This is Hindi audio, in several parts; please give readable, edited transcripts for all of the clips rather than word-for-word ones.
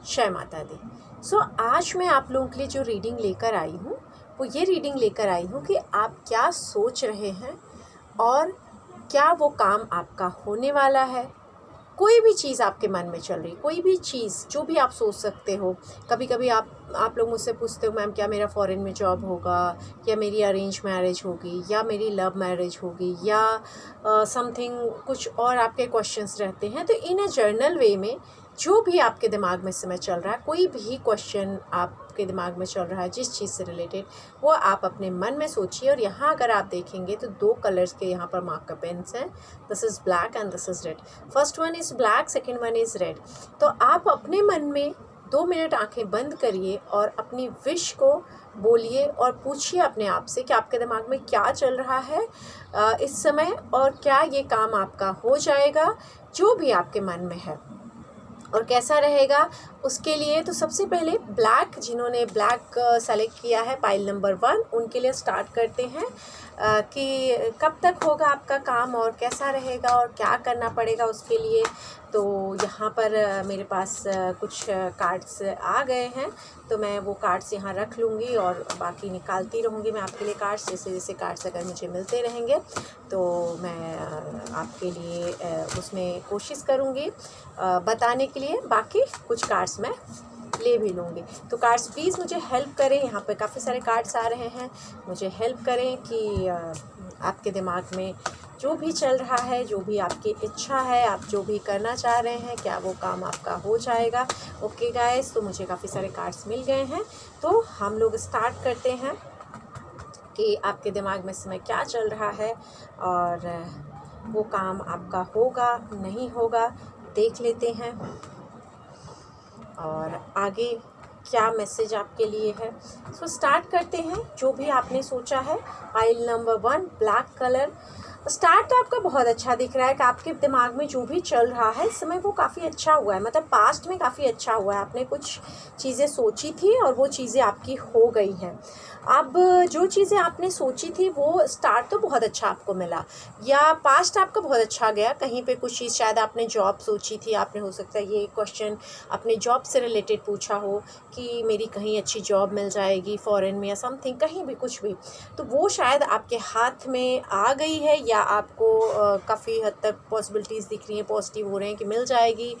जय माता दी। आज मैं आप लोगों के लिए जो रीडिंग लेकर आई हूँ वो ये रीडिंग लेकर आई हूँ कि आप क्या सोच रहे हैं और क्या वो काम आपका होने वाला है। कोई भी चीज़ आपके मन में चल रही, कोई भी चीज़ जो भी आप सोच सकते हो। कभी कभी आप लोग मुझसे पूछते हो, मैम क्या मेरा फॉरेन में जॉब होगा, या मेरी अरेंज मैरिज होगी, या मेरी लव मैरिज होगी, या समथिंग कुछ और आपके क्वेश्चंस रहते हैं। तो इन अ जर्नल वे में जो भी आपके दिमाग में इस समय चल रहा है, कोई भी क्वेश्चन आपके दिमाग में चल रहा है जिस चीज़ से रिलेटेड, वो आप अपने मन में सोचिए। और यहाँ अगर आप देखेंगे तो 2 कलर्स के यहाँ पर मार्कर पेन्स हैं। This is black and this is red. First one is black, second one is red. तो आप अपने मन में 2 मिनट आंखें बंद करिए और अपनी विश को बोलिए और पूछिए अपने आप से कि आपके दिमाग में क्या चल रहा है इस समय, और क्या ये काम आपका हो जाएगा जो भी आपके मन में है, और कैसा रहेगा उसके लिए। तो सबसे पहले ब्लैक, जिन्होंने ब्लैक सेलेक्ट किया है पाइल नंबर 1, उनके लिए स्टार्ट करते हैं कि कब तक होगा आपका काम और कैसा रहेगा और क्या करना पड़ेगा उसके लिए। तो यहाँ पर मेरे पास कुछ कार्ड्स आ गए हैं, तो मैं वो कार्ड्स यहाँ रख लूँगी और बाकी निकालती रहूँगी मैं आपके लिए कार्ड्स। जैसे जैसे कार्ड्स अगर मुझे मिलते रहेंगे तो मैं आपके लिए उसमें कोशिश करूँगी बताने के लिए। बाकी कुछ कार्ड्स मैं ले भी लूँगी। तो कार्ड्स प्लीज़ मुझे हेल्प करें, यहाँ पे काफ़ी सारे कार्ड्स आ रहे हैं, मुझे हेल्प करें कि आपके दिमाग में जो भी चल रहा है, जो भी आपकी इच्छा है, आप जो भी करना चाह रहे हैं, क्या वो काम आपका हो जाएगा। ओके गाइस, तो मुझे काफ़ी सारे कार्ड्स मिल गए हैं, तो हम लोग स्टार्ट करते हैं कि आपके दिमाग में इस समय क्या चल रहा है और वो काम आपका होगा नहीं होगा, देख लेते हैं और आगे क्या मैसेज आपके लिए है। स्टार्ट करते हैं। जो भी आपने सोचा है, pile number 1 black colour. Start तो आपका बहुत अच्छा दिख रहा है कि आपके दिमाग में जो भी चल रहा है इस समय वो काफ़ी अच्छा हुआ है, मतलब पास्ट में काफ़ी अच्छा हुआ है। आपने कुछ चीज़ें सोची थी और वो चीज़ें आपकी हो गई हैं। अब जो चीज़ें आपने सोची थी वो स्टार्ट तो बहुत अच्छा आपको मिला, या पास्ट आपका बहुत अच्छा गया। कहीं पे कुछ चीज़, शायद आपने जॉब सोची थी, आपने हो सकता है ये क्वेश्चन अपने जॉब से रिलेटेड पूछा हो कि मेरी कहीं अच्छी जॉब मिल जाएगी फॉरेन में या समथिंग, कहीं भी कुछ भी, तो वो शायद आपके हाथ में आ गई है, या आपको काफ़ी हद तक पॉसिबिलिटीज़ दिख रही हैं, पॉजिटिव हो रहे हैं कि मिल जाएगी,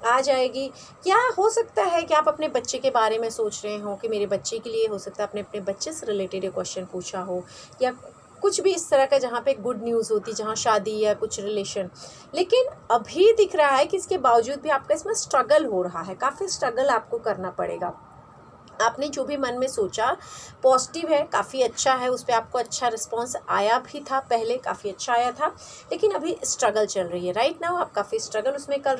आ जाएगी। या हो सकता है कि आप अपने बच्चे के बारे में सोच रहे हो कि मेरे बच्चे के लिए, हो सकता है आपने अपने बच्चे से रिलेटेड ये क्वेश्चन पूछा हो, या कुछ भी इस तरह का जहाँ पे गुड न्यूज़ होती, जहाँ शादी या कुछ रिलेशन। लेकिन अभी दिख रहा है कि इसके बावजूद भी आपका इसमें स्ट्रगल हो रहा है, काफ़ी स्ट्रगल आपको करना पड़ेगा। आपने जो भी मन में सोचा पॉजिटिव है, काफ़ी अच्छा है, उस पर आपको अच्छा रिस्पांस आया भी था, पहले काफ़ी अच्छा आया था, लेकिन अभी स्ट्रगल चल रही है। राइट नाउ आप काफ़ी स्ट्रगल उसमें कर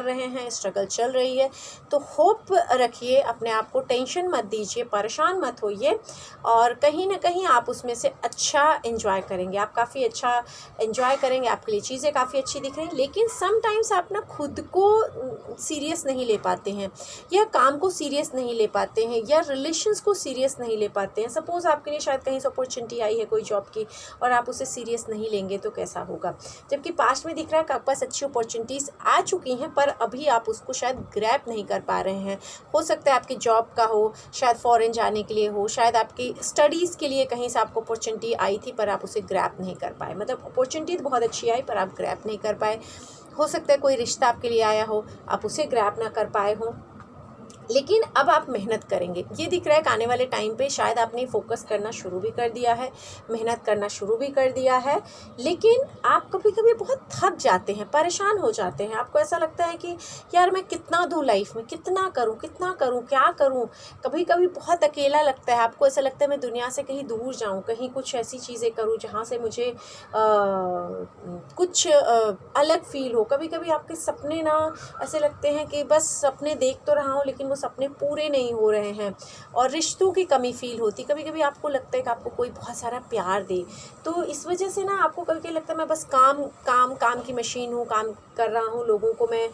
रहे हैं, स्ट्रगल चल रही है। तो होप रखिए, अपने आप को टेंशन मत दीजिए, परेशान मत होइए, और कहीं ना कहीं आप उसमें से अच्छा एंजॉय करेंगे, आप काफ़ी अच्छा एंजॉय करेंगे, आपके लिए चीज़ें काफ़ी अच्छी दिख रही हैं। लेकिन समटाइम्स आप ना खुद को सीरियस नहीं ले पाते हैं, या काम को सीरियस नहीं ले पाते हैं, या रिलेशंस को सीरियस नहीं ले पाते हैं। सपोज़ आपके लिए शायद कहीं से अपॉर्चुनिटी आई है कोई जॉब की, और आप उसे सीरियस नहीं लेंगे तो कैसा होगा। जबकि पास्ट में दिख रहा है कि आपके पास अच्छी अपॉर्चुनिटीज़ आ चुकी हैं, पर अभी आप उसको शायद ग्रैब नहीं कर पा रहे हैं। हो सकता है आपकी जॉब का हो, शायद फॉरेन जाने के लिए हो, शायद आपकी स्टडीज़ के लिए कहीं से आपको अपॉर्चुनिटी आई थी पर आप उसे ग्रैब नहीं कर पाए। मतलब अपॉर्चुनिटी तो बहुत अच्छी आई पर आप ग्रैब नहीं कर पाए। हो सकता है कोई रिश्ता आपके लिए आया हो, आप उसे ग्रैब ना कर पाए हो, लेकिन अब आप मेहनत करेंगे। ये दिख रहा है कि आने वाले टाइम पे शायद आपने फोकस करना शुरू भी कर दिया है, मेहनत करना शुरू भी कर दिया है, लेकिन आप कभी कभी बहुत थक जाते हैं, परेशान हो जाते हैं। आपको ऐसा लगता है कि यार मैं कितना दूँ लाइफ में, कितना करूँ, क्या करूँ। कभी कभी बहुत अकेला लगता है, आपको ऐसा लगता है मैं दुनिया से कहीं दूर जाऊँ, कहीं कुछ ऐसी चीज़ें करूँ जहाँ से मुझे कुछ अलग फील हो। कभी कभी आपके सपने ना ऐसे लगते हैं कि बस सपने देख तो रहा हूँ लेकिन वो सपने पूरे नहीं हो रहे हैं, और रिश्तों की कमी फील होती। कभी कभी आपको लगता है कि आपको कोई बहुत सारा प्यार दे, तो इस वजह से ना आपको कभी कभी लगता है मैं बस काम की मशीन हूँ, काम कर रहा हूँ, लोगों को मैं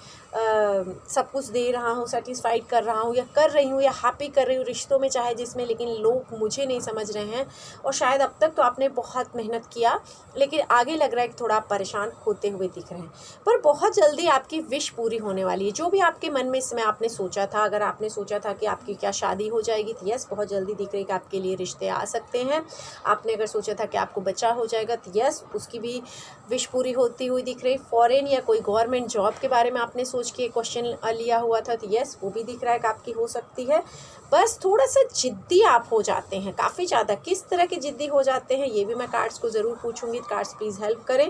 सब कुछ दे रहा हूँ, सेटिस्फाइड कर रहा हूँ, या कर रही हूँ, या हैप्पी कर रही हूँ रिश्तों में चाहे जिसमें, लेकिन लोग मुझे नहीं समझ रहे हैं। और शायद अब तक तो आपने बहुत मेहनत किया, लेकिन आगे लग रहा है कि थोड़ा आप परेशान होते हुए दिख रहे हैं। पर बहुत जल्दी आपकी विश पूरी होने वाली है। जो भी आपके मन में इसमें आपने सोचा था, अगर आपने सोचा था कि आपकी क्या शादी हो जाएगी, तो यस बहुत जल्दी दिख रही है कि आपके लिए रिश्ते आ सकते हैं। आपने अगर सोचा था कि आपको बच्चा हो जाएगा, तो यस उसकी भी विश पूरी होती हुई दिख रही। फॉरेन या कोई गवर्नमेंट जॉब के बारे में आपने सोच के क्वेश्चन लिया हुआ था, तो यस वो भी दिख रहा है कि आपकी हो सकती है। बस थोड़ा सा ज़िद्दी आप हो जाते हैं, काफ़ी ज़्यादा। किस तरह के ज़िद्दी हो जाते हैं ये भी मैं कार्ड्स को ज़रूर पूछूंगी, कार्ड्स प्लीज़ हेल्प करें।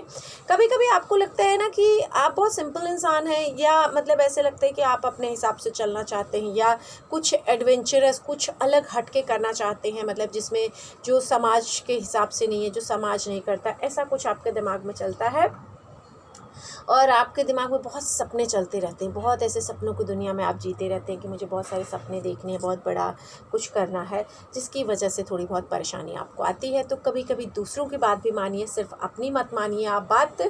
कभी कभी आपको लगता है ना कि आप बहुत सिंपल इंसान हैं, या मतलब ऐसे लगता है कि आप अपने हिसाब से चलना चाहते हैं, या कुछ एडवेंचरस, कुछ अलग हट के करना चाहते हैं, मतलब जिसमें जो समाज के हिसाब से नहीं है, जो समाज नहीं करता, ऐसा कुछ आपके दिमाग में चलता है। और आपके दिमाग में बहुत सपने चलते रहते हैं, बहुत ऐसे सपनों की दुनिया में आप जीते रहते हैं कि मुझे बहुत सारे सपने देखने हैं, बहुत बड़ा कुछ करना है, जिसकी वजह से थोड़ी बहुत परेशानी आपको आती है। तो कभी कभी दूसरों की बात भी मानिए, सिर्फ अपनी मत मानिए आप बात।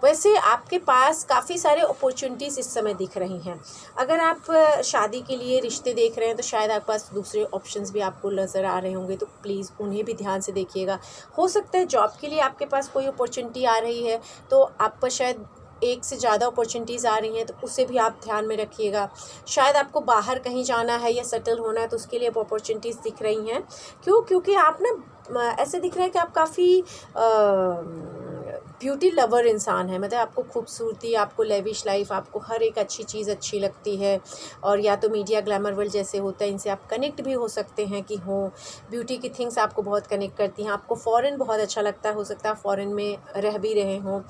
वैसे आपके पास काफ़ी सारे अपॉर्चुनिटीज़ इस समय दिख रही हैं। अगर आप शादी के लिए रिश्ते देख रहे हैं तो शायद आपके पास दूसरे ऑप्शंस भी आपको नज़र आ रहे होंगे, तो प्लीज़ उन्हें भी ध्यान से देखिएगा। हो सकता है जॉब के लिए आपके पास कोई अपॉर्चुनिटी आ रही है, तो आप पर शायद एक से ज़्यादा अपॉर्चुनिटीज़ आ रही हैं, तो उसे भी आप ध्यान में रखिएगा। शायद आपको बाहर कहीं जाना है या सेटल होना है, तो उसके लिए अपॉर्चुनिटीज़ दिख रही हैं। क्योंकि आप ना ऐसे दिख रहा है कि आप काफ़ी ब्यूटी लवर इंसान है, मतलब आपको खूबसूरती, आपको लेविश लाइफ, आपको हर एक अच्छी चीज़ अच्छी लगती है। और या तो मीडिया ग्लैमर वर्ल्ड जैसे होता है, इनसे आप कनेक्ट भी हो सकते हैं कि हो ब्यूटी की थिंग्स आपको बहुत कनेक्ट करती हैं। आपको फ़ॉरेन बहुत अच्छा लगता है, हो सकता है फ़ॉरेन में रह भी रहे हों।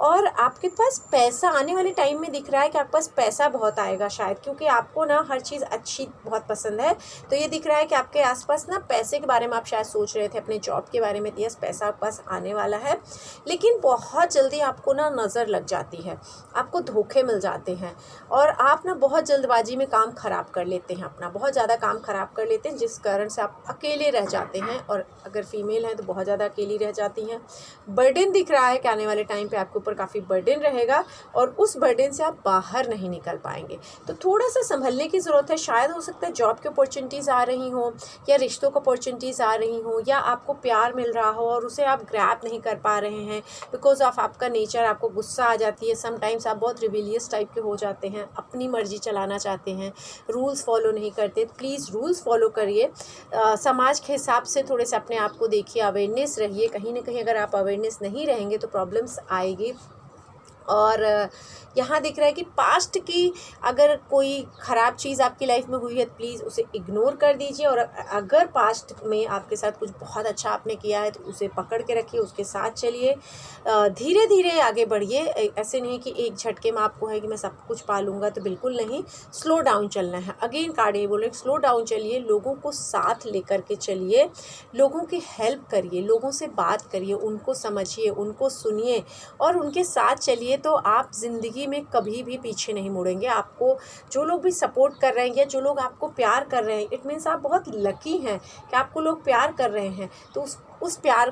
और आपके पास पैसा आने वाले टाइम में दिख रहा है कि आपके पास पैसा बहुत आएगा शायद, क्योंकि आपको ना हर चीज़ अच्छी बहुत पसंद है। तो ये दिख रहा है कि आपके आसपास ना पैसे के बारे में आप शायद सोच रहे थे, अपने जॉब के बारे में। यस पैसा आपके पास आने वाला है, लेकिन बहुत जल्दी आपको ना नज़र लग जाती है, आपको धोखे मिल जाते हैं, और आप ना बहुत जल्दबाजी में काम ख़राब कर लेते हैं, अपना बहुत ज़्यादा काम ख़राब कर लेते हैं, जिस कारण से आप अकेले रह जाते हैं। और अगर फीमेल हैं तो बहुत ज़्यादा अकेली रह जाती हैं। बर्डन दिख रहा है कि आने वाले टाइम पे आपके ऊपर काफ़ी बर्डन रहेगा, और उस बर्डन से आप बाहर नहीं निकल पाएंगे। तो थोड़ा सा संभलने की ज़रूरत है। शायद हो सकता है जॉब की अपॉर्चुनिटीज़ आ रही हों, या रिश्तों की अपॉर्चुनिटीज़ आ रही हों, या आपको प्यार मिल रहा हो और उसे आप ग्रैब नहीं कर पा रहे हैं बिकॉज ऑफ आपका नेचर, आपको गुस्सा आ जाती है। समटाइम्स आप बहुत रिबेलियस टाइप के हो जाते हैं, अपनी मर्जी चलाना चाहते हैं, रूल्स फॉलो नहीं करते। प्लीज़ रूल्स फॉलो करिए, समाज के हिसाब से थोड़े से अपने आप को देखिए, अवेयरनेस रहिए। कहीं ना कहीं अगर आप अवेयरनेस नहीं रहेंगे तो प्रॉब्लम्स आएगी। और यहाँ दिख रहा है कि पास्ट की अगर कोई ख़राब चीज़ आपकी लाइफ में हुई है, तो प्लीज़ उसे इग्नोर कर दीजिए। और अगर पास्ट में आपके साथ कुछ बहुत अच्छा आपने किया है, तो उसे पकड़ के रखिए, उसके साथ चलिए, धीरे धीरे आगे बढ़िए। ऐसे नहीं कि एक झटके में आपको है कि मैं सब कुछ पा लूँगा, तो बिल्कुल नहीं। स्लो डाउन चलना है। अगेन कार्ड ये बोल रहे स्लो डाउन चलिए, लोगों को साथ लेकर के चलिए, लोगों की हेल्प करिए, लोगों से बात करिए, उनको समझिए, उनको सुनिए और उनके साथ चलिए। तो आप ज़िंदगी में कभी भी पीछे नहीं मुड़ेंगे। आपको जो लोग भी सपोर्ट कर रहे हैं, या जो लोग आपको प्यार कर रहे हैं, इट मीन्स आप बहुत लकी हैं कि आपको लोग प्यार कर रहे हैं। तो उस प्यार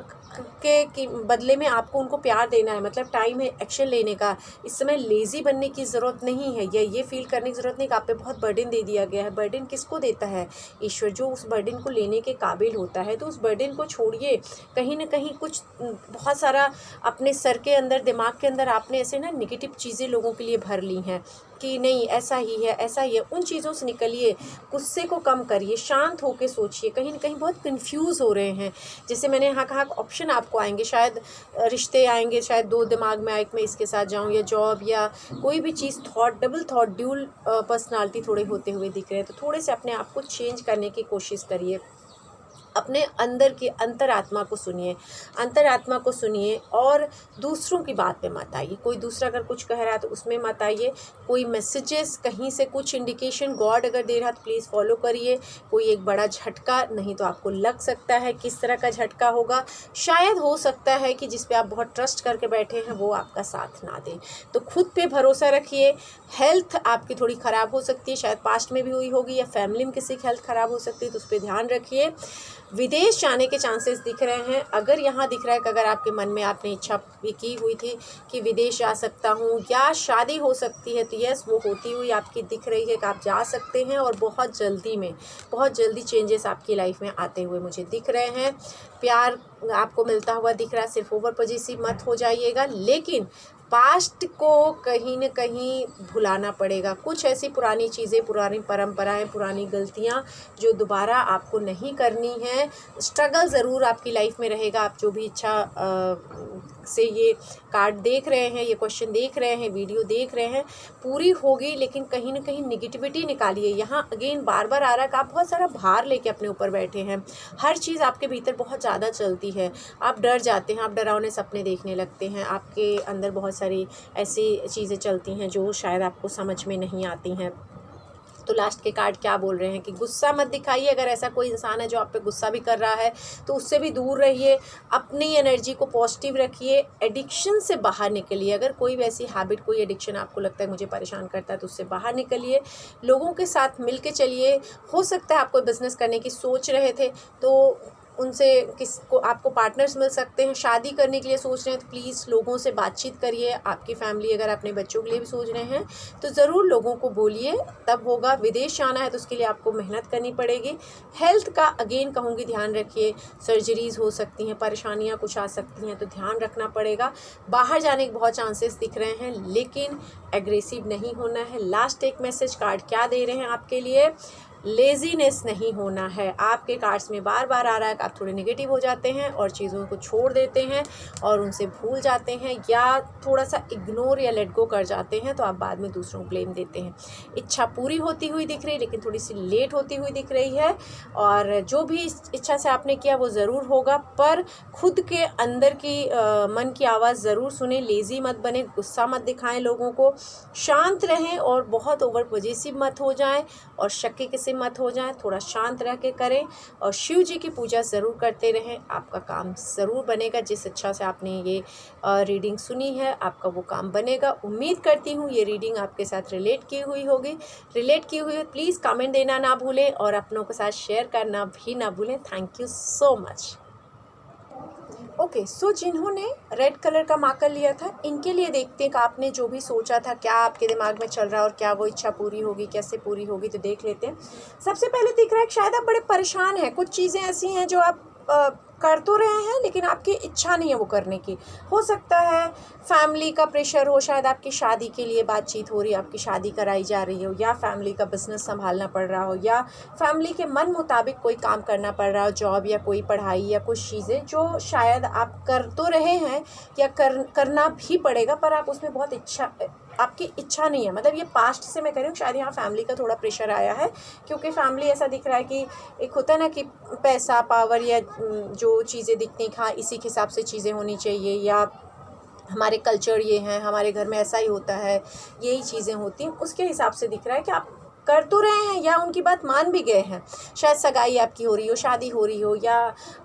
के बदले में आपको उनको प्यार देना है। मतलब टाइम है एक्शन लेने का। इस समय लेज़ी बनने की ज़रूरत नहीं है, या ये फील करने की ज़रूरत नहीं कि आप पे बहुत बर्डन दे दिया गया है। बर्डन किसको देता है? ईश्वर, जो उस बर्डन को लेने के काबिल होता है। तो उस बर्डन को छोड़िए। कहीं ना कहीं कुछ बहुत सारा अपने सर के अंदर, दिमाग के अंदर आपने ऐसे ना नेगेटिव चीज़ें लोगों के लिए भर ली हैं कि नहीं ऐसा ही है, ऐसा ही है। उन चीज़ों से निकलिए, गुस्से को कम करिए, शांत होकर सोचिए। कहीं ना कहीं बहुत कंफ्यूज हो रहे हैं। जैसे मैंने यहाँ कहा ऑप्शन आपको आएंगे, शायद रिश्ते आएंगे, शायद दो दिमाग में आए कि मैं इसके साथ जाऊँ, या जॉब, या कोई भी चीज़। Thought, double thought, dual personality थोड़े होते हुए दिख रहे हैं। तो थोड़े से अपने आप को चेंज करने की कोशिश करिए। अपने अंदर की अंतरात्मा को सुनिए, अंतरात्मा को सुनिए, और दूसरों की बात पे मत आइए। कोई दूसरा अगर कुछ कह रहा है तो उसमें मत आइए। कोई मैसेजेस, कहीं से कुछ इंडिकेशन गॉड अगर दे रहा है तो प्लीज़ फॉलो करिए। कोई एक बड़ा झटका नहीं तो आपको लग सकता है। किस तरह का झटका होगा? शायद हो सकता है कि जिस पे आप बहुत ट्रस्ट करके बैठे हैं वो आपका साथ ना दे। तो खुद पे भरोसा रखिए। हेल्थ आपकी थोड़ी ख़राब हो सकती है, शायद पास्ट में भी हुई होगी, या फैमिली में किसी की हेल्थ ख़राब हो सकती है, तो उस पर ध्यान रखिए। विदेश जाने के चांसेस दिख रहे हैं। अगर यहाँ दिख रहा है कि अगर आपके मन में आपने इच्छा भी की हुई थी कि विदेश जा सकता हूँ, या शादी हो सकती है, तो यस वो होती हुई आपकी दिख रही है कि आप जा सकते हैं। और बहुत जल्दी में, बहुत जल्दी चेंजेस आपकी लाइफ में आते हुए मुझे दिख रहे हैं। प्यार आपको मिलता हुआ दिख रहा है। सिर्फ ओवर पॉजिटिव मत हो जाइएगा, लेकिन पास्ट को कहीं न कहीं भुलाना पड़ेगा। कुछ ऐसी पुरानी चीज़ें, पुरानी परंपराएं, पुरानी गलतियां जो दोबारा आपको नहीं करनी है। स्ट्रगल ज़रूर आपकी लाइफ में रहेगा। आप जो भी इच्छा से ये कार्ड देख रहे हैं, ये क्वेश्चन देख रहे हैं, वीडियो देख रहे हैं, पूरी होगी, लेकिन कहीं ना कहीं निगेटिविटी निकालिए। यहाँ अगेन बार बार आ रहा है कि आप बहुत सारा भार लेके अपने ऊपर बैठे हैं। हर चीज़ आपके भीतर बहुत ज़्यादा चलती है, आप डर जाते हैं, आप डरावने सपने देखने लगते हैं, आपके अंदर बहुत सारी ऐसी चीज़ें चलती हैं जो शायद आपको समझ में नहीं आती हैं। तो लास्ट के कार्ड क्या बोल रहे हैं कि गुस्सा मत दिखाइए। अगर ऐसा कोई इंसान है जो आप पे गुस्सा भी कर रहा है तो उससे भी दूर रहिए, अपनी एनर्जी को पॉजिटिव रखिए, एडिक्शन से बाहर निकलिए। अगर कोई वैसी हैबिट, कोई एडिक्शन आपको लगता है मुझे परेशान करता है तो उससे बाहर निकलिए, लोगों के साथ मिल के चलिए। हो सकता है आप कोई बिज़नेस करने की सोच रहे थे तो उनसे किसको आपको पार्टनर्स मिल सकते हैं। शादी करने के लिए सोच रहे हैं तो प्लीज़ लोगों से बातचीत करिए। आपकी फैमिली, अगर अपने बच्चों के लिए भी सोच रहे हैं तो ज़रूर लोगों को बोलिए, तब होगा। विदेश जाना है तो उसके लिए आपको मेहनत करनी पड़ेगी। हेल्थ का अगेन कहूँगी ध्यान रखिए, सर्जरीज़ हो सकती हैं, परेशानियाँ कुछ आ सकती हैं तो ध्यान रखना पड़ेगा। बाहर जाने के बहुत चांसेस दिख रहे हैं लेकिन एग्रेसिव नहीं होना है। लास्ट एक मैसेज कार्ड क्या दे रहे हैं आपके लिए, लेज़ीनेस नहीं होना है। आपके कार्ड्स में बार बार आ रहा है कि आप थोड़े नेगेटिव हो जाते हैं और चीज़ों को छोड़ देते हैं और उनसे भूल जाते हैं या थोड़ा सा इग्नोर या लेट गो कर जाते हैं, तो आप बाद में दूसरों को ब्लेम देते हैं। इच्छा पूरी होती हुई दिख रही है लेकिन थोड़ी सी लेट होती हुई दिख रही है, और जो भी इच्छा से आपने किया वो ज़रूर होगा, पर खुद के अंदर की मन की आवाज़ ज़रूर सुने। लेज़ी मत बने, गुस्सा मत दिखाएं लोगों को, शांत रहें और बहुत ओवर पॉजिटिव मत हो जाएं और शक्की किसी मत हो जाएं। थोड़ा शांत रह के करें और शिव जी की पूजा ज़रूर करते रहें। आपका काम ज़रूर बनेगा। जिस इच्छा से आपने ये रीडिंग सुनी है आपका वो काम बनेगा। उम्मीद करती हूँ ये रीडिंग आपके साथ रिलेट की हुई होगी। रिलेट की हुई प्लीज़ कमेंट देना ना भूलें और अपनों के साथ शेयर करना भी ना भूलें। Thank you so much. Okay, so जिन्होंने रेड कलर का मार्कर लिया था इनके लिए देखते हैं कि आपने जो भी सोचा था क्या आपके दिमाग में चल रहा है और क्या वो इच्छा पूरी होगी, कैसे पूरी होगी, तो देख लेते हैं। सबसे पहले दिख रहा है कि शायद आप बड़े परेशान हैं। कुछ चीज़ें ऐसी हैं जो आप कर तो रहे हैं लेकिन आपकी इच्छा नहीं है वो करने की। हो सकता है फैमिली का प्रेशर हो, शायद आपकी शादी के लिए बातचीत हो रही है, आपकी शादी कराई जा रही हो, या फैमिली का बिजनेस संभालना पड़ रहा हो, या फैमिली के मन मुताबिक कोई काम करना पड़ रहा हो, जॉब या कोई पढ़ाई या कुछ चीज़ें जो शायद आप कर तो रहे हैं या करना भी पड़ेगा, पर आप उसमें बहुत आपकी इच्छा नहीं है। मतलब ये पास्ट से मैं कह रही हूँ, शायद यहाँ फैमिली का थोड़ा प्रेशर आया है, क्योंकि फैमिली ऐसा दिख रहा है कि एक होता है ना कि पैसा, पावर या जो चीज़ें दिखती हैं, हाँ इसी के हिसाब से चीज़ें होनी चाहिए, या हमारे कल्चर ये हैं, हमारे घर में ऐसा ही होता है, यही चीज़ें होती हैं, उसके हिसाब से दिख रहा है कि आप कर तो रहे हैं या उनकी बात मान भी गए हैं। शायद सगाई आपकी हो रही हो, शादी हो रही हो, या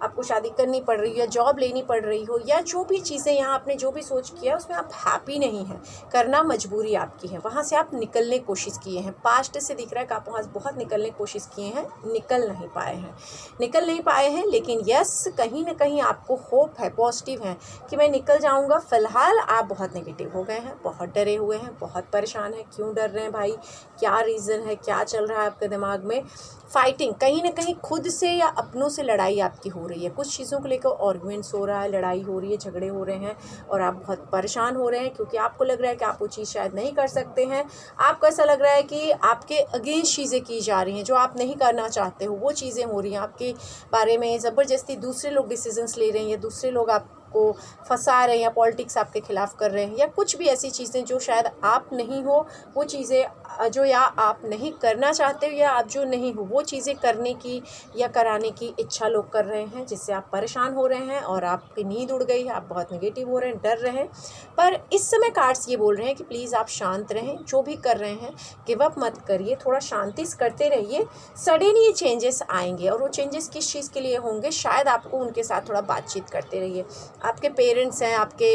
आपको शादी करनी पड़ रही हो, या जॉब लेनी पड़ रही हो, या जो भी चीज़ें यहाँ आपने जो भी सोच किया उसमें आप हैप्पी नहीं हैं, करना मजबूरी आपकी है, वहाँ से आप निकलने की कोशिश किए हैं। पास्ट से दिख रहा है कि आप वहाँ से बहुत निकलने की कोशिश किए हैं, निकल नहीं पाए हैं, लेकिन यस कहीं ना कहीं आपको होप है, पॉजिटिव है कि मैं निकल जाऊँगा। फ़िलहाल आप बहुत नेगेटिव हो गए हैं, बहुत डरे हुए हैं, बहुत परेशान हैं। क्यों डर रहे हैं भाई, क्या रीज़न है, क्या चल रहा है आपके दिमाग में? फाइटिंग, कहीं ना कहीं खुद से या अपनों से लड़ाई आपकी हो रही है। कुछ चीज़ों को लेकर आर्गुमेंट्स हो रहा है, लड़ाई हो रही है, झगड़े हो रहे हैं और आप बहुत परेशान हो रहे हैं क्योंकि आपको लग रहा है कि आप वो चीज़ शायद नहीं कर सकते हैं। आपको ऐसा लग रहा है कि आपके अगेंस्ट चीज़ें की जा रही हैं जो आप नहीं करना चाहते हो, वो चीज़ें हो रही हैं आपके बारे में। ज़बरदस्ती दूसरे लोग डिसीजंस ले रहे हैं, या दूसरे लोग आपको फंसा रहे हैं, या पॉलिटिक्स आपके खिलाफ कर रहे हैं, या कुछ भी ऐसी चीज़ें जो शायद आप नहीं हो, वो चीज़ें जो या आप नहीं करना चाहते हो, या आप जो नहीं हो वो चीज़ें करने की या कराने की इच्छा लोग कर रहे हैं, जिससे आप परेशान हो रहे हैं और आपकी नींद उड़ गई है, आप बहुत नेगेटिव हो रहे हैं, डर रहे हैं। पर इस समय कार्ड्स ये बोल रहे हैं कि प्लीज़ आप शांत रहें, जो भी कर रहे हैं गिव अप मत करिए, थोड़ा शांति से करते रहिए। सडन ये चेंजेस आएंगे और वो चेंजेस किस चीज़ के लिए होंगे, शायद आपको उनके साथ थोड़ा बातचीत करते रहिए। आपके पेरेंट्स हैं, आपके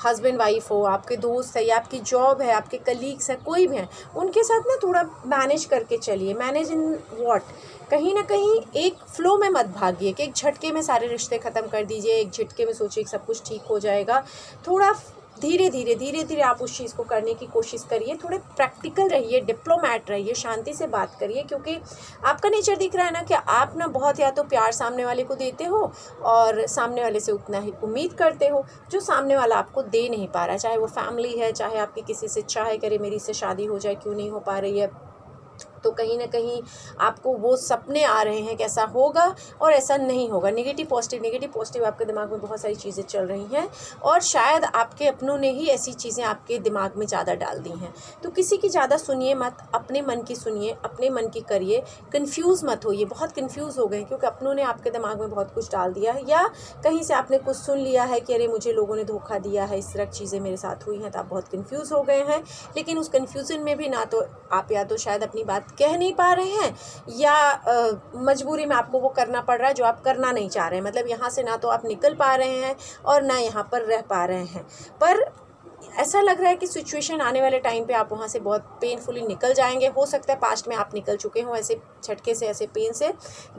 हस्बैंड वाइफ हो, आपके दोस्त है, या आपकी जॉब है, आपके कलीग्स हैं, कोई भी हैं, उनके साथ ना थोड़ा मैनेज करके चलिए। मैनेज इन व्हाट, कहीं ना कहीं एक फ़्लो में मत भागिए कि एक झटके में सारे रिश्ते ख़त्म कर दीजिए, एक झटके में सोचिए कि सब कुछ ठीक हो जाएगा। थोड़ा धीरे धीरे आप उस चीज़ को करने की कोशिश करिए। थोड़े प्रैक्टिकल रहिए, डिप्लोमैट रहिए, शांति से बात करिए, क्योंकि आपका नेचर दिख रहा है ना कि आप ना बहुत या तो प्यार सामने वाले को देते हो और सामने वाले से उतना ही उम्मीद करते हो जो सामने वाला आपको दे नहीं पा रहा है। चाहे वो फैमिली है, चाहे आपकी किसी से इच्छा है करे मेरी से शादी हो जाए, क्यों नहीं हो पा रही है, तो कहीं ना कहीं आपको वो सपने आ रहे हैं कि ऐसा होगा और ऐसा नहीं होगा। नेगेटिव पॉजिटिव आपके दिमाग में बहुत सारी चीज़ें चल रही हैं और शायद आपके अपनों ने ही ऐसी चीज़ें आपके दिमाग में ज़्यादा डाल दी हैं। तो किसी की ज़्यादा सुनिए मत, अपने मन की सुनिए, अपने मन की करिए, कन्फ्यूज़ मत होइए। बहुत कन्फ्यूज़ हो गए क्योंकि अपनों ने आपके दिमाग में बहुत कुछ डाल दिया है, या कहीं से आपने कुछ सुन लिया है कि अरे मुझे लोगों ने धोखा दिया है, इस तरह की चीज़ें मेरे साथ हुई हैं, तो आप बहुत कन्फ्यूज़ हो गए हैं। लेकिन उस कन्फ्यूज़न में भी ना तो आप या तो शायद अपनी बात कह नहीं पा रहे हैं, या मजबूरी में आपको वो करना पड़ रहा है जो आप करना नहीं चाह रहे हैं। मतलब यहाँ से ना तो आप निकल पा रहे हैं और ना यहाँ पर रह पा रहे हैं। पर ऐसा लग रहा है कि सिचुएशन आने वाले टाइम पे आप वहाँ से बहुत पेनफुली निकल जाएंगे। हो सकता है पास्ट में आप निकल चुके हों ऐसे झटके से, ऐसे पेन से,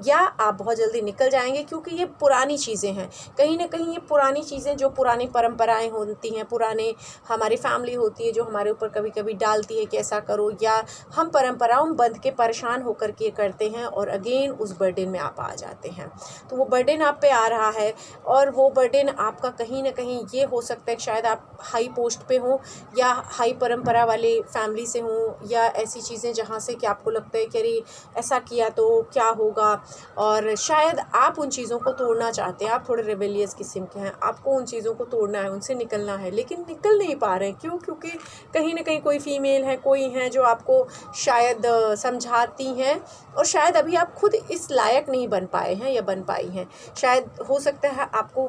या आप बहुत जल्दी निकल जाएंगे, क्योंकि ये पुरानी चीज़ें हैं। कहीं ना कहीं ये पुरानी चीज़ें, जो पुरानी परंपराएं होती हैं, पुराने हमारी फैमिली होती है जो हमारे ऊपर कभी कभी डालती है कि ऐसा करो, या हम परंपराओं बंध के परेशान होकर के करते हैं और अगेन उस बर्डन में आप आ जाते हैं। तो वो बर्डन आप पे आ रहा है और वो बर्डन आपका कहीं ना कहीं ये हो सकता है कि शायद आप हाई पोस्ट पे हों या हाई परंपरा वाले फैमिली से हों, या ऐसी चीज़ें जहाँ से कि आपको लगता है कि अरे ऐसा किया तो क्या होगा, और शायद आप उन चीज़ों को तोड़ना चाहते हैं। आप थोड़े रेबेलियस किस्म के हैं, आपको उन चीज़ों को तोड़ना है, उनसे निकलना है, लेकिन निकल नहीं पा रहे हैं। क्यों? क्योंकि कहीं ना कहीं कोई फीमेल है, कोई हैं जो आपको शायद समझाती हैं, और शायद अभी आप खुद इस लायक नहीं बन पाए हैं या बन पाई हैं। शायद हो सकता है आपको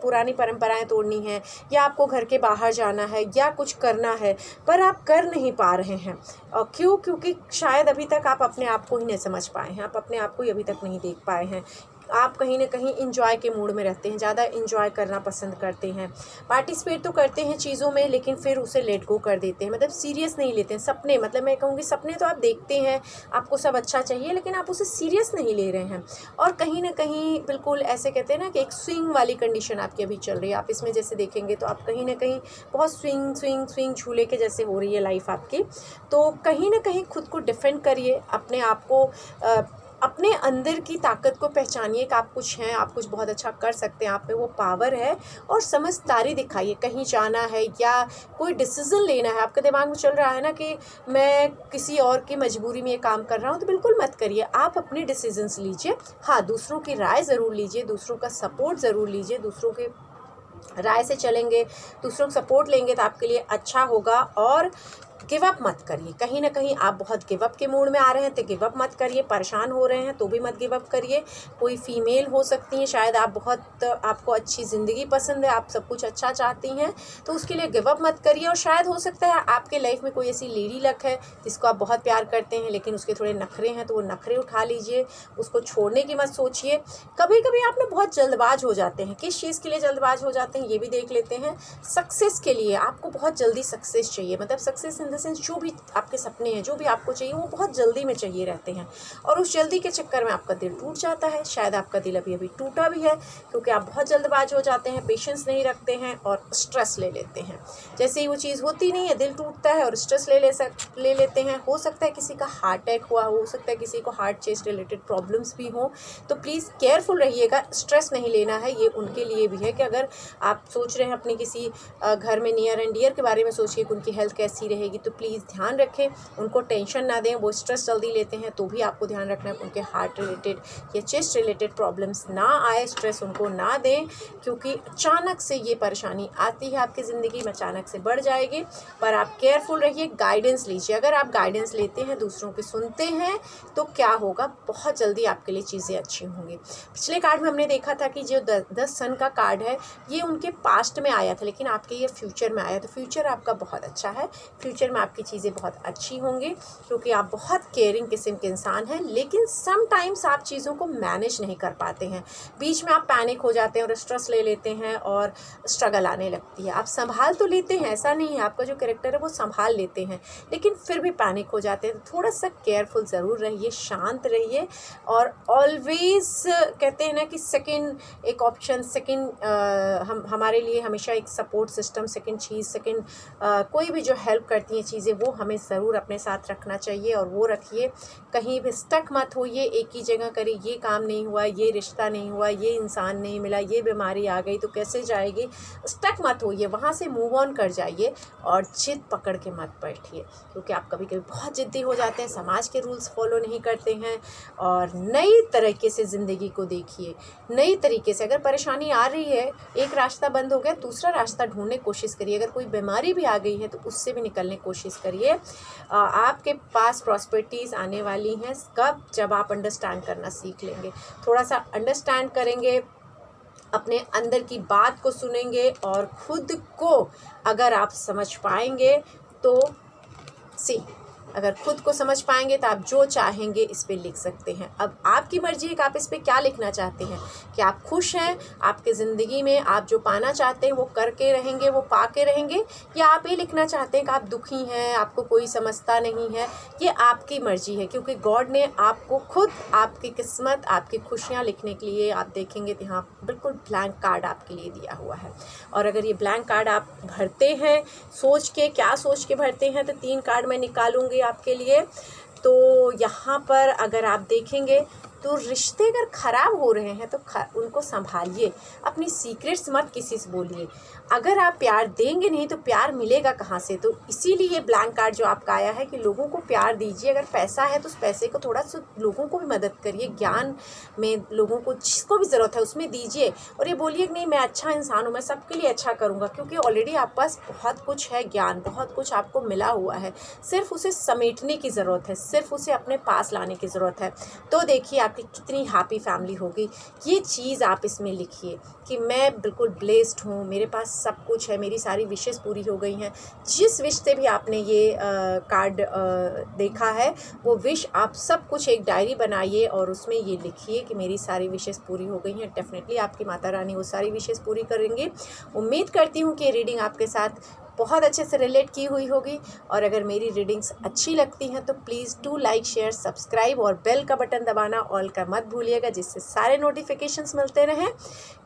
पुरानी परंपराएं तोड़नी है, या आपको घर के बाहर जाना है, या कुछ करना है, पर आप कर नहीं पा रहे हैं। और क्यों? क्योंकि शायद अभी तक आप अपने आप को ही नहीं समझ पाए हैं, आप अपने आप को ही अभी तक नहीं देख पाए हैं। आप कहीं ना कहीं इंजॉय के मूड में रहते हैं, ज़्यादा इंजॉय करना पसंद करते हैं, पार्टिसिपेट तो करते हैं चीज़ों में, लेकिन फिर उसे लेट गो कर देते हैं। मतलब सीरियस नहीं लेते हैं। सपने, मतलब मैं कहूँगी सपने तो आप देखते हैं, आपको सब अच्छा चाहिए, लेकिन आप उसे सीरियस नहीं ले रहे हैं। और कहीं ना कहीं बिल्कुल ऐसे कहते हैं ना कि एक स्विंग वाली कंडीशन आपकी अभी चल रही है। आप इसमें जैसे देखेंगे तो आप कहीं ना कहीं बहुत स्विंग झूले के जैसे हो रही है लाइफ आपकी। तो कहीं ना कहीं खुद को डिफेंड करिए, अपने आप को अपने अंदर की ताकत को पहचानिए कि आप कुछ हैं, आप कुछ बहुत अच्छा कर सकते हैं, आप में वो पावर है, और समझदारी दिखाइए। कहीं जाना है या कोई डिसीज़न लेना है, आपके दिमाग में चल रहा है ना कि मैं किसी और की मजबूरी में ये काम कर रहा हूँ, तो बिल्कुल मत करिए। आप अपने डिसीजंस लीजिए। हाँ, दूसरों की राय ज़रूर लीजिए, दूसरों का सपोर्ट ज़रूर लीजिए। दूसरों के राय से चलेंगे, दूसरों को सपोर्ट लेंगे तो आपके लिए अच्छा होगा। और गिव अप मत करिए। कहीं ना कहीं आप बहुत गिव अप के मूड में आ रहे हैं तो गिव अप मत करिए। परेशान हो रहे हैं तो भी मत गिव अप करिए। कोई फीमेल हो सकती है, शायद आप बहुत, आपको अच्छी ज़िंदगी पसंद है, आप सब कुछ अच्छा चाहती हैं, तो उसके लिए गिव अप मत करिए। और शायद हो सकता है आपके लाइफ में कोई ऐसी लेडी लक है जिसको आप बहुत प्यार करते हैं, लेकिन उसके थोड़े नखरे हैं, तो वो नखरे उठा लीजिए, उसको छोड़ने की मत सोचिए। कभी कभी आप ना बहुत जल्दबाज हो जाते हैं। किस चीज़ के लिए जल्दबाज हो जाते हैं ये भी देख लेते हैं। सक्सेस के लिए आपको बहुत जल्दी सक्सेस चाहिए, मतलब सक्सेस इन द सेंस जो भी आपके सपने हैं, जो भी आपको चाहिए, वो बहुत जल्दी में चाहिए रहते हैं, और उस जल्दी के चक्कर में आपका दिल टूट जाता है। शायद आपका दिल अभी टूटा भी है, क्योंकि आप बहुत जल्दबाज हो जाते हैं, पेशेंस नहीं रखते हैं और स्ट्रेस ले लेते हैं। जैसे ही वो चीज़ होती नहीं है, दिल टूटता है और स्ट्रेस ले लेते हैं। हो सकता है किसी का हार्ट अटैक हुआ, हो सकता है किसी को हार्ट चेस्ट रिलेटेड प्रॉब्लम्स भी हों, तो प्लीज़ केयरफुल रहिएगा। स्ट्रेस नहीं लेना है, ये उनके लिए भी है कि अगर आप सोच रहे हैं अपने किसी घर में नियर एंड डियर के बारे में सोचिए कि उनकी हेल्थ कैसी रहेगी, तो प्लीज़ ध्यान रखें, उनको टेंशन ना दें। वो स्ट्रेस जल्दी लेते हैं, तो भी आपको ध्यान रखना है उनके हार्ट रिलेटेड या चेस्ट रिलेटेड प्रॉब्लम्स ना आए, स्ट्रेस उनको ना दें, क्योंकि अचानक से ये परेशानी आती है आपकी ज़िंदगी में, अचानक से बढ़ जाएगी। पर आप केयरफुल रहिए, गाइडेंस लीजिए। अगर आप गाइडेंस लेते हैं, दूसरों के सुनते हैं, तो क्या होगा, बहुत जल्दी आपके लिए चीज़ें अच्छी होंगी। पिछले कार्ड में हमने देखा था कि जो 10 सन का कार्ड है, ये उनके पास्ट में आया था, लेकिन आपके ये फ्यूचर में आया, तो फ्यूचर आपका बहुत अच्छा है। फ्यूचर फ्यूचर में आपकी चीज़ें बहुत अच्छी होंगी, क्योंकि आप बहुत केयरिंग किस्म के इंसान हैं। लेकिन समटाइम्स आप चीज़ों को मैनेज नहीं कर पाते हैं, बीच में आप पैनिक हो जाते हैं और स्ट्रेस ले लेते हैं और स्ट्रगल आने लगती है। आप संभाल तो लेते हैं, ऐसा नहीं है, आपका जो कैरेक्टर है वो संभाल लेते हैं, लेकिन फिर भी पैनिक हो जाते हैं। थोड़ा सा केयरफुल ज़रूर रहिए, शांत रहिए, और ऑलवेज़ कहते हैं ना कि सेकंड एक ऑप्शन, सेकंड हमारे लिए हमेशा एक सपोर्ट सिस्टम, सेकंड चीज़, सेकंड कोई भी जो हेल्प करती हैं चीज़ें, वो हमें ज़रूर अपने साथ रखना चाहिए, और वो रखिए। कहीं भी स्टक मत होइए, एक ही जगह करिए, ये काम नहीं हुआ, ये रिश्ता नहीं हुआ, ये इंसान नहीं मिला, ये बीमारी आ गई तो कैसे जाएगी, स्टक मत होइए, वहाँ से मूव ऑन कर जाइए और जिद पकड़ के मत बैठिए, क्योंकि आप कभी कभी बहुत ज़िद्दी हो जाते हैं, समाज के रूल्स फॉलो नहीं करते हैं। और नई तरीके से ज़िंदगी को देखिए, नई तरीके से। अगर परेशानी आ रही है, एक रास्ता बंद हो गया, दूसरा रास्ता ढूंढने की कोशिश करिए। अगर कोई बीमारी भी आ गई है तो उससे भी निकलने की कोशिश करिए। आपके पास प्रॉस्पेरिटीज़ आने वाली हैं कब, जब आप अंडरस्टैंड करना सीख लेंगे, थोड़ा सा अंडरस्टैंड करेंगे, अपने अंदर की बात को सुनेंगे, और खुद को अगर आप समझ पाएंगे तो अगर खुद को समझ पाएंगे तो आप जो चाहेंगे इस पे लिख सकते हैं। अब आपकी मर्जी है कि आप इस पे क्या लिखना चाहते हैं, कि आप खुश हैं आपके ज़िंदगी में, आप जो पाना चाहते हैं वो करके रहेंगे, वो पा के रहेंगे, या आप ये लिखना चाहते हैं कि आप दुखी हैं, आपको कोई समझता नहीं है। ये आपकी मर्जी है, क्योंकि गॉड ने आपको खुद आपकी किस्मत, आपकी खुशियाँ लिखने के लिए, आप देखेंगे तो यहाँ बिल्कुल ब्लैंक कार्ड आपके लिए दिया हुआ है। और अगर ये ब्लैंक कार्ड आप भरते हैं सोच के, क्या सोच के भरते हैं, तो 3 कार्ड मैं निकालूंगी आपके लिए। तो यहाँ पर अगर आप देखेंगे तो रिश्ते अगर ख़राब हो रहे हैं तो उनको संभालिए, अपनी सीक्रेट्स मत किसी से बोलिए। अगर आप प्यार देंगे नहीं तो प्यार मिलेगा कहाँ से। तो इसीलिए ब्लैंक कार्ड जो आपका आया है कि लोगों को प्यार दीजिए। अगर पैसा है तो उस पैसे को थोड़ा सा लोगों को भी मदद करिए, ज्ञान में लोगों को जिसको भी ज़रूरत है उसमें दीजिए। और ये बोलिए कि नहीं मैं अच्छा इंसान हूँ, मैं सबके लिए अच्छा करूँगा, क्योंकि ऑलरेडी आप पास बहुत कुछ है, ज्ञान बहुत कुछ आपको मिला हुआ है, सिर्फ उसे समेटने की ज़रूरत है, सिर्फ उसे अपने पास लाने की ज़रूरत है। तो देखिए आपकी कितनी हैप्पी फैमिली होगी। ये चीज़ आप इसमें लिखिए कि मैं बिल्कुल ब्लेस्ड हूँ, मेरे पास सब कुछ है, मेरी सारी विशेस पूरी हो गई हैं। जिस विश से भी आपने ये कार्ड देखा है वो विश आप सब कुछ एक डायरी बनाइए और उसमें ये लिखिए कि मेरी सारी विशेस पूरी हो गई हैं। डेफिनेटली आपकी माता रानी वो सारी विशेस पूरी करेंगी। उम्मीद करती हूँ कि ये रीडिंग आपके साथ बहुत अच्छे से रिलेट की हुई होगी। और अगर मेरी रीडिंग्स अच्छी लगती हैं तो please do like, share, subscribe और बेल का बटन दबाना ऑल का मत भूलिएगा, जिससे सारे नोटिफिकेशंस मिलते रहें।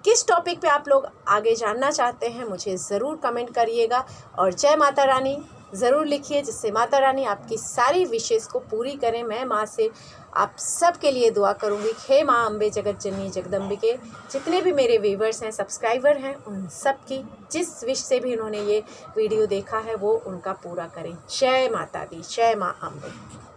किस टॉपिक पे आप लोग आगे जानना चाहते हैं मुझे ज़रूर कमेंट करिएगा, और जय माता रानी ज़रूर लिखिए, जिससे माता रानी आपकी सारी विशेस को पूरी करें। मैं माँ से आप सब के लिए दुआ करूँगी। हे माँ अम्बे जगत जननी जगदम्बिके, जितने भी मेरे व्यूवर्स हैं, सब्सक्राइबर हैं, उन सब की जिस विश से भी उन्होंने ये वीडियो देखा है वो उनका पूरा करें। जय माता दी, जय माँ अम्बे।